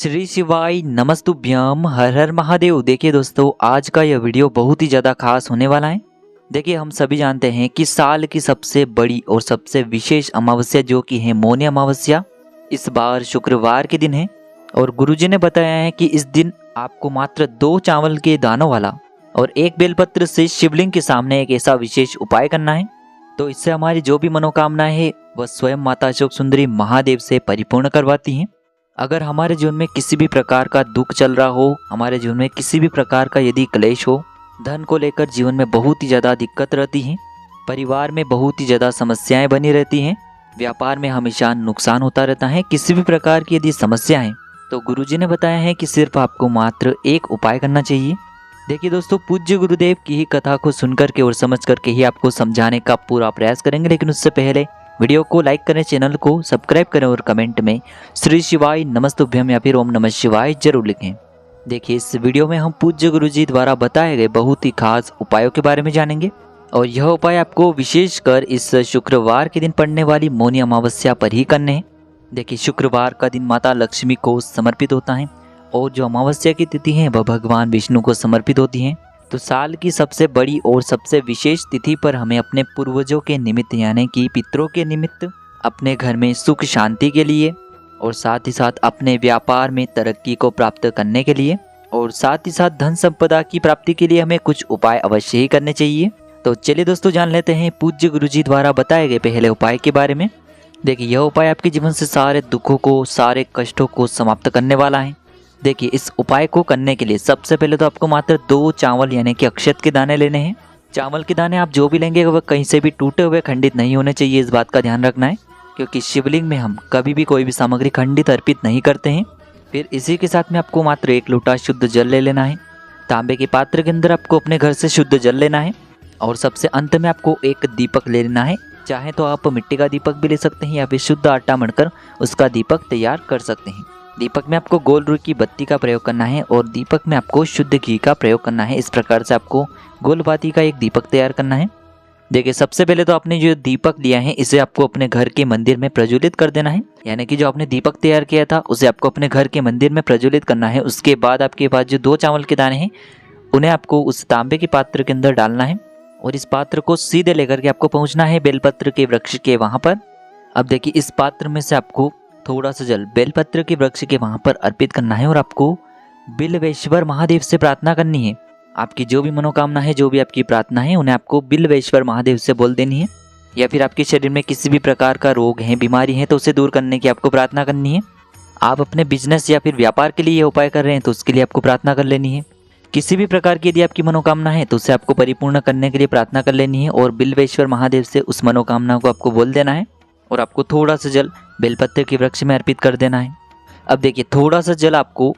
श्री शिवाय नमस्तुभ्यम हर हर महादेव। देखिए दोस्तों, आज का यह वीडियो बहुत ही ज़्यादा खास होने वाला है। देखिए, हम सभी जानते हैं कि साल की सबसे बड़ी और सबसे विशेष अमावस्या जो कि है मौनी अमावस्या, इस बार शुक्रवार के दिन है। और गुरुजी ने बताया है कि इस दिन आपको मात्र 2 चावल के दानों वाला और 1 बेलपत्र से शिवलिंग के सामने एक ऐसा विशेष उपाय करना है। तो इससे हमारी जो भी मनोकामनाएं है वह स्वयं माता अशोक सुंदरी महादेव से परिपूर्ण करवाती हैं। अगर हमारे जीवन में किसी भी प्रकार का दुख चल रहा हो, हमारे जीवन में किसी भी प्रकार का यदि क्लेश हो, धन को लेकर जीवन में बहुत ही ज़्यादा दिक्कत रहती है, परिवार में बहुत ही ज़्यादा समस्याएं बनी रहती हैं, व्यापार में हमेशा नुकसान होता रहता है, किसी भी प्रकार की यदि समस्या है तो गुरुजी ने बताया है कि सिर्फ आपको मात्र एक उपाय करना चाहिए। देखिए दोस्तों, पूज्य गुरुदेव की ही कथा को सुनकर के और समझ करके ही आपको समझाने का पूरा प्रयास करेंगे, लेकिन उससे पहले वीडियो को लाइक करें, चैनल को सब्सक्राइब करें और कमेंट में श्री शिवाय नमस्तुभ्यम या फिर ओम नमः शिवाय जरूर लिखें। देखिए, इस वीडियो में हम पूज्य गुरुजी द्वारा बताए गए बहुत ही खास उपायों के बारे में जानेंगे और यह उपाय आपको विशेषकर इस शुक्रवार के दिन पड़ने वाली मौनी अमावस्या पर ही करने हैं। देखिए, शुक्रवार का दिन माता लक्ष्मी को समर्पित होता है और जो अमावस्या की तिथि है वह भगवान विष्णु को समर्पित होती है। तो साल की सबसे बड़ी और सबसे विशेष तिथि पर हमें अपने पूर्वजों के निमित्त यानी कि पितरों के निमित्त, अपने घर में सुख शांति के लिए और साथ ही साथ अपने व्यापार में तरक्की को प्राप्त करने के लिए और साथ ही साथ धन संपदा की प्राप्ति के लिए हमें कुछ उपाय अवश्य ही करने चाहिए। तो चलिए दोस्तों, जान लेते हैं पूज्य गुरुजी द्वारा बताए गए पहले उपाय के बारे में। देखिए, यह उपाय आपके जीवन से सारे दुखों को, सारे कष्टों को समाप्त करने वाला है। देखिए, इस उपाय को करने के लिए सबसे पहले तो आपको मात्र 2 चावल यानी कि अक्षत के दाने लेने हैं। चावल के दाने आप जो भी लेंगे वह कहीं से भी टूटे हुए खंडित नहीं होने चाहिए, इस बात का ध्यान रखना है, क्योंकि शिवलिंग में हम कभी भी कोई भी सामग्री खंडित अर्पित नहीं करते हैं। फिर इसी के साथ में आपको मात्र 1 लोटा शुद्ध जल ले लेना है। तांबे के पात्र के अंदर आपको अपने घर से शुद्ध जल लेना है और सबसे अंत में आपको एक दीपक ले लेना है। चाहे तो आप मिट्टी का दीपक भी ले सकते हैं या फिर शुद्ध आटा मढ़कर उसका दीपक तैयार कर सकते हैं। दीपक में आपको गोल रुई की बत्ती का प्रयोग करना है और दीपक में आपको शुद्ध घी का प्रयोग करना है। इस प्रकार से आपको गोल बाती का एक दीपक तैयार करना है। देखिए, सबसे पहले तो आपने जो दीपक लिया है इसे आपको अपने घर के मंदिर में प्रज्वलित कर देना है, यानी कि जो आपने दीपक तैयार किया था उसे आपको अपने घर के मंदिर में प्रज्वलित करना है। उसके बाद आपके पास जो 2 चावल के दाने हैं उन्हें आपको उस तांबे के पात्र के अंदर डालना है और इस पात्र को सीधे लेकर के आपको पहुंचना है बेलपत्र के वृक्ष के वहां पर। अब देखिए, इस पात्र में से आपको थोड़ा सा जल बेलपत्र के वृक्ष के वहां पर अर्पित करना है और आपको बिल्वेश्वर महादेव से प्रार्थना करनी है। आपकी जो भी मनोकामना है, जो भी आपकी प्रार्थना है, उन्हें आपको बिल्वेश्वर महादेव से बोल देनी है। या फिर आपके शरीर में किसी भी प्रकार का रोग है, बीमारी है तो उसे दूर करने की आपको प्रार्थना करनी है। आप अपने बिजनेस या फिर व्यापार के लिए यह उपाय कर रहे हैं तो उसके लिए आपको प्रार्थना कर लेनी है। किसी भी प्रकार की यदि आपकी मनोकामना है तो उसे आपको परिपूर्ण करने के लिए प्रार्थना कर लेनी है और बिल्वेश्वर महादेव से उस मनोकामना को आपको बोल देना है और आपको थोड़ा सा जल बेलपत्र के वृक्ष में अर्पित कर देना है। अब देखिए, थोड़ा सा जल आपको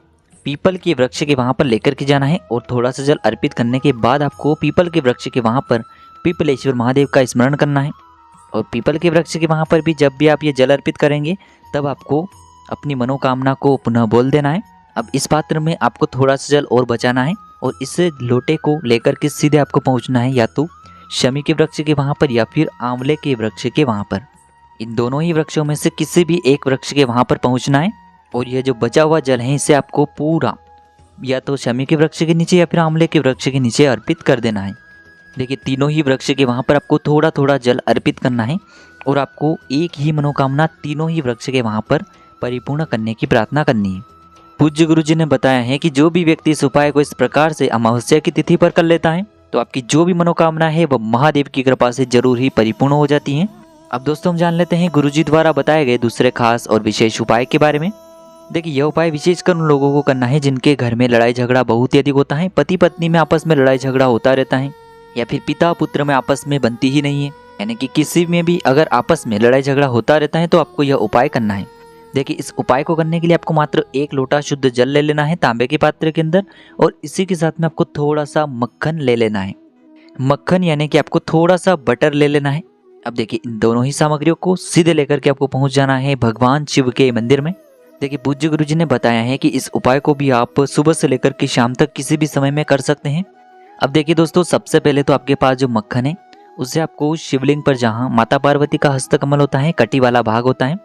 पीपल के वृक्ष के वहां पर लेकर के जाना है और थोड़ा सा जल अर्पित करने के बाद आपको पीपल के वृक्ष के वहां पर पीपलेश्वर महादेव का स्मरण करना है। और पीपल के वृक्ष के वहां पर भी जब भी आप ये जल अर्पित करेंगे तब आपको अपनी मनोकामना को पुनः बोल देना है। अब इस पात्र में आपको थोड़ा सा जल और बचाना है और इस लोटे को लेकर के सीधे आपको पहुंचना है या तो शमी के वृक्ष के वहां पर या फिर आंवले के वृक्ष के वहां पर। इन दोनों ही वृक्षों में से किसी भी एक वृक्ष के वहां पर पहुंचना है और यह जो बचा हुआ जल है इसे आपको पूरा या तो शमी के वृक्ष के नीचे या फिर आंवले के वृक्ष के नीचे अर्पित कर देना है। देखिए, तीनों ही वृक्ष के वहां पर आपको थोड़ा थोड़ा जल अर्पित करना है और आपको एक ही मनोकामना तीनों ही वृक्ष के वहां पर परिपूर्ण करने की प्रार्थना करनी है। पूज्य गुरुजी ने बताया है कि जो भी व्यक्ति इस उपाय को इस प्रकार से अमावस्या की तिथि पर कर लेता है तो आपकी जो भी मनोकामना है वह महादेव की कृपा से जरूर ही परिपूर्ण हो जाती है। अब दोस्तों, हम जान लेते हैं गुरुजी द्वारा बताए गए दूसरे खास और विशेष उपाय के बारे में। देखिए, यह उपाय विशेषकर उन लोगों को करना है जिनके घर में लड़ाई झगड़ा बहुत ही अधिक होता है, पति पत्नी में आपस में लड़ाई झगड़ा होता रहता है या फिर पिता पुत्र में आपस में बनती ही नहीं है, यानी कि किसी में भी अगर आपस में लड़ाई झगड़ा होता रहता है तो आपको यह उपाय करना है। देखिए, इस उपाय को करने के लिए आपको मात्र 1 लोटा शुद्ध जल ले लेना है तांबे के पात्र के अंदर और इसी के साथ में आपको थोड़ा सा मक्खन ले लेना है। मक्खन यानी कि आपको थोड़ा सा बटर ले लेना है। अब देखिए, इन दोनों ही सामग्रियों को सीधे लेकर के आपको पहुंच जाना है भगवान शिव के मंदिर में। देखिए, पूज्य गुरुजी ने बताया है कि इस उपाय को भी आप सुबह से लेकर के शाम तक किसी भी समय में कर सकते हैं। अब देखिए दोस्तों, सबसे पहले तो आपके पास जो मक्खन है उसे आपको शिवलिंग पर जहाँ माता पार्वती का हस्तकमल होता है, कटी वाला भाग होता है,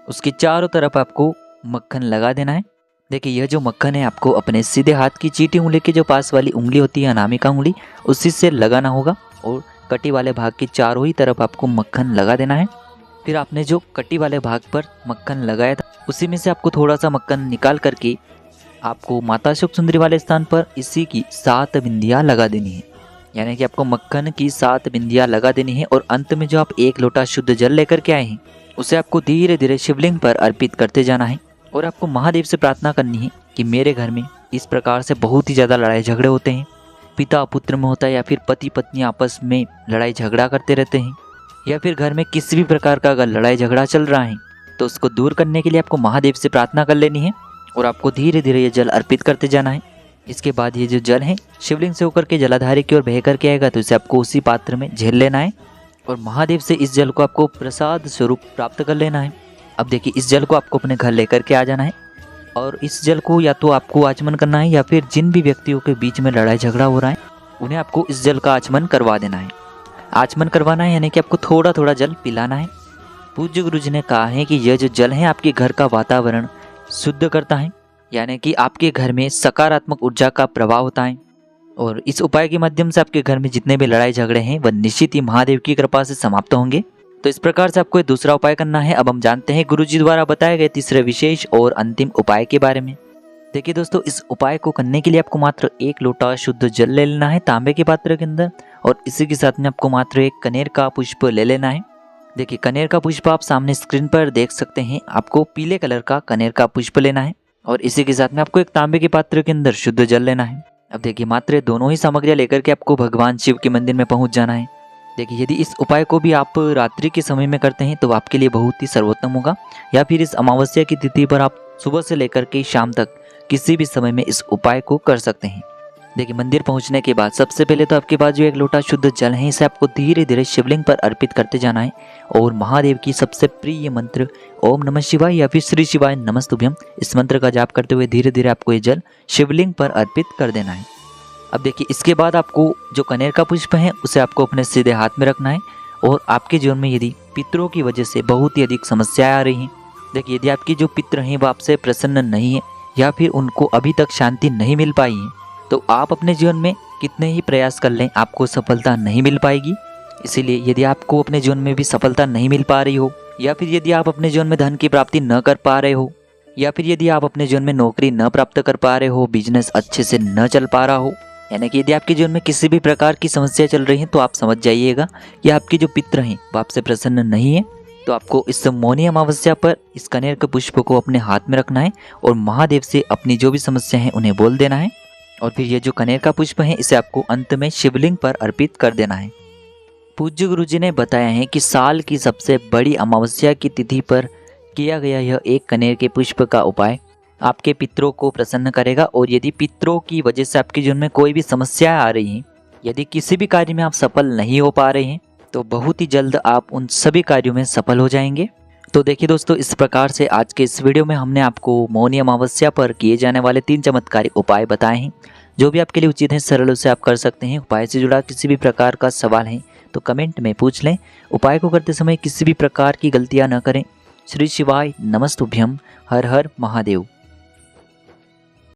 उसके चारों तरफ आपको मक्खन लगा देना है। देखिए यह जो मक्खन है आपको अपने सीधे हाथ की चीटी उंगली के जो पास वाली उंगली होती है अनामिका उंगली, उसी से लगाना होगा और कटी वाले भाग की चारों ही तरफ आपको मक्खन लगा देना है। फिर आपने जो कटी वाले भाग पर मक्खन लगाया था उसी में से आपको थोड़ा सा मक्खन निकाल करके आपको माता शुक सुंदरी वाले स्थान पर इसी की 7 बिंदियाँ लगा देनी है। यानी कि आपको मक्खन की 7 बिंदियाँ लगा देनी है और अंत में जो आप 1 लोटा शुद्ध जल लेकर के आए हैं उसे आपको धीरे धीरे शिवलिंग पर अर्पित करते जाना है। और आपको महादेव से प्रार्थना करनी है कि मेरे घर में इस प्रकार से बहुत ही ज़्यादा लड़ाई झगड़े होते हैं, पिता पुत्र में होता है या फिर पति पत्नी आपस में लड़ाई झगड़ा करते रहते हैं, या फिर घर में किसी भी प्रकार का अगर लड़ाई झगड़ा चल रहा है तो उसको दूर करने के लिए आपको महादेव से प्रार्थना कर लेनी है और आपको धीरे धीरे ये जल अर्पित करते जाना है। इसके बाद ये जो जल है शिवलिंग से होकर के जलाधारी की ओर बह करके आएगा तो इसे आपको उसी पात्र में झेल लेना है और महादेव से इस जल को आपको प्रसाद स्वरूप प्राप्त कर लेना है। अब देखिए इस जल को आपको अपने घर लेकर के आ जाना है और इस जल को या तो आपको आचमन करना है या फिर जिन भी व्यक्तियों के बीच में लड़ाई झगड़ा हो रहा है उन्हें आपको इस जल का आचमन करवा देना है। आचमन करवाना है यानी कि आपको थोड़ा थोड़ा जल पिलाना है। पूज्य गुरु जी ने कहा है कि यह जो जल है आपके घर का वातावरण शुद्ध करता है, यानी कि आपके घर में सकारात्मक ऊर्जा का प्रभाव होता है और इस उपाय के माध्यम से आपके घर में जितने भी लड़ाई झगड़े हैं वह निश्चित ही महादेव की कृपा से समाप्त होंगे। तो इस प्रकार से आपको दूसरा उपाय करना है। अब हम जानते हैं गुरु जी द्वारा बताए गए तीसरे विशेष और अंतिम उपाय के बारे में। देखिए दोस्तों, इस उपाय को करने के लिए आपको मात्र 1 लोटा शुद्ध जल ले लेना है तांबे के पात्र के अंदर और इसी के साथ में आपको मात्र 1 कनेर का पुष्प ले लेना है। देखिए कनेर का पुष्प आप सामने स्क्रीन पर देख सकते हैं, आपको पीले कलर का कनेर का पुष्प लेना है और इसी के साथ में आपको एक तांबे के पात्र के अंदर शुद्ध जल लेना है। अब देखिए मात्र दोनों ही सामग्रियां लेकर के आपको भगवान शिव के मंदिर में पहुंच जाना है। देखिए यदि इस उपाय को भी आप रात्रि के समय में करते हैं तो आपके लिए बहुत ही सर्वोत्तम होगा, या फिर इस अमावस्या की तिथि पर आप सुबह से लेकर के शाम तक किसी भी समय में इस उपाय को कर सकते हैं। देखिए मंदिर पहुंचने के बाद सबसे पहले तो आपके पास जो 1 लोटा शुद्ध जल है इसे आपको धीरे धीरे शिवलिंग पर अर्पित करते जाना है और महादेव की सबसे प्रिय मंत्र ओम नमः शिवाय या फिर श्री शिवाय नमस्तुभ्यम इस मंत्र का जाप करते हुए धीरे धीरे आपको ये जल शिवलिंग पर अर्पित कर देना है। अब देखिए इसके बाद आपको जो कनेर का पुष्प है उसे आपको अपने सीधे हाथ में रखना है और आपके जीवन में यदि पितरों की वजह से बहुत ही अधिक समस्याएं आ रही हैं, देखिए यदि आपकी जो पितर हैं वो आपसे प्रसन्न नहीं है या फिर उनको अभी तक शांति नहीं मिल पाई है तो आप अपने जीवन में कितने ही प्रयास कर लें आपको सफलता नहीं मिल पाएगी। इसीलिए यदि आपको अपने जीवन में भी सफलता नहीं मिल पा रही हो, या फिर यदि आप अपने जीवन में धन की प्राप्ति न कर पा रहे हो, या फिर यदि आप अपने जीवन में नौकरी न प्राप्त कर पा रहे हो, बिजनेस अच्छे से न चल पा रहा हो, यानी कि यदि आपके जीवन में किसी भी प्रकार की समस्या चल रही है तो आप समझ जाइएगा कि आपके जो पितर हैं वो आपसे प्रसन्न नहीं है। तो आपको इस मौनी अमावस्या पर इस कनेर के पुष्प को अपने हाथ में रखना है और महादेव से अपनी जो भी समस्या है उन्हें बोल देना है और फिर ये जो कनेर का पुष्प है इसे आपको अंत में शिवलिंग पर अर्पित कर देना है। पूज्य गुरु जी ने बताया है कि साल की सबसे बड़ी अमावस्या की तिथि पर किया गया यह 1 कनेर के पुष्प का उपाय आपके पितरों को प्रसन्न करेगा और यदि पितरों की वजह से आपके जीवन में कोई भी समस्याएं आ रही हैं, यदि किसी भी कार्य में आप सफल नहीं हो पा रहे हैं तो बहुत ही जल्द आप उन सभी कार्यों में सफल हो जाएंगे। तो देखिए दोस्तों, इस प्रकार से आज के इस वीडियो में हमने आपको मौनी अमावस्या पर किए जाने वाले 3 चमत्कारी उपाय बताए हैं जो भी आपके लिए उचित हैं, सरल से आप कर सकते हैं। उपाय से जुड़ा किसी भी प्रकार का सवाल है तो कमेंट में पूछ लें। उपाय को करते समय किसी भी प्रकार की गलतियां न करें। श्री शिवाय नमस्तुभ्यम। हर हर महादेव।